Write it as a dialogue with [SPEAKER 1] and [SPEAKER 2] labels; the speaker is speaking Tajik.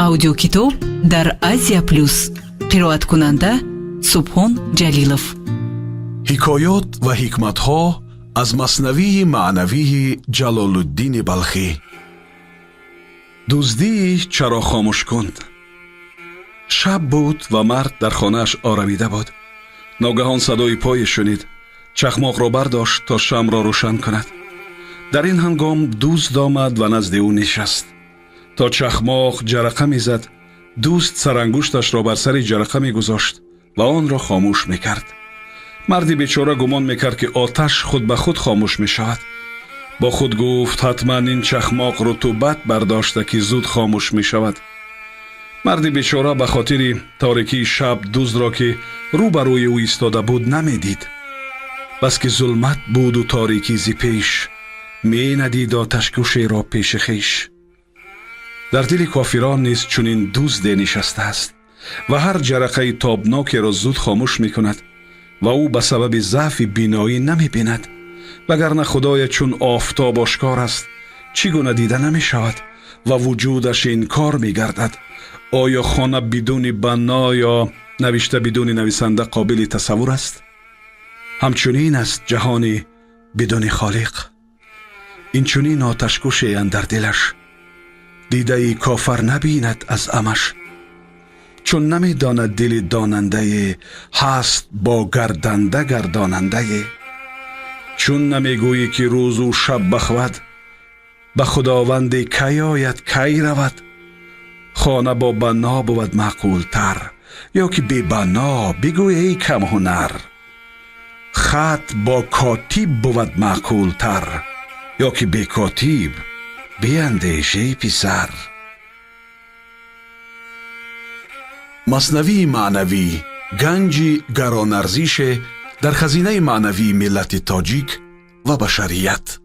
[SPEAKER 1] аудиокитоб дар Азия Плюс. қироаткунанда Субҳон Ҷалилов.
[SPEAKER 2] ҳикоёт ва ҳикматҳо аз маснавии маънавии Ҷалолуддини Балхӣ. дуздии чароғхомӯшкун. шаб буд ва мард дар хонааш орамида буд. ногаҳон садои пое шунид. чахмоқро бардошт то шамъро рӯшан кунад. дар ин ҳангом дузд омад ва назди ӯ нишаст. то чахмоқ ҷарақа мезад, дӯст сарангушташро бар сари ҷарақа мегузошт ва онро хомӯш мекард. марди бечора гумон мекард ки оташ худ ба худ хомӯш мешавад. бо худ гуфт ҳатман ин чахмоқ рутубат бардошта ки зуд хомӯш мешавад. марди бечора ба хотири торикии шаб дуздро ки рӯ ба рӯи ӯ истода буд намедид. баски зулмат буду торикӣ зи пеш, менадид оташкушеро пеши хеш. дар дили кофирон низ чунин дузде нишастааст ва ҳар ҷарақаи тобнокеро зуд хомӯш мекунад ва ӯ ба сабаби заъфи биноӣ намебинад. вагарна худоя чун офтоб ошкор аст, чӣ гуна дида намешавад ва вуҷудаш инкор мегардад. оё хона бидуни бано ё навишта бидуни нависанда қобили тасаввур аст? ҳамчунин аст ҷаҳони бидуни холиқ. инчунин оташкуше андар дилаш, дидаи кофар набинад аз амаш. чун намедонад дили донандае ҳаст бо гарданда гардонандае. чун намегӯӣ ки рӯзу шаб бахвад, ба худованде кай ояд кай равад. хона бо бано буд маъқултар, ё ки бебано бигӯ эй камҳунар. хат бо котиб буд маъқултар, ё ки бекотиб биандеш эй писар. маснавии маънавӣ ганҷи гаронарзише дар хазинаи маънавии миллати тоҷик ва башарият.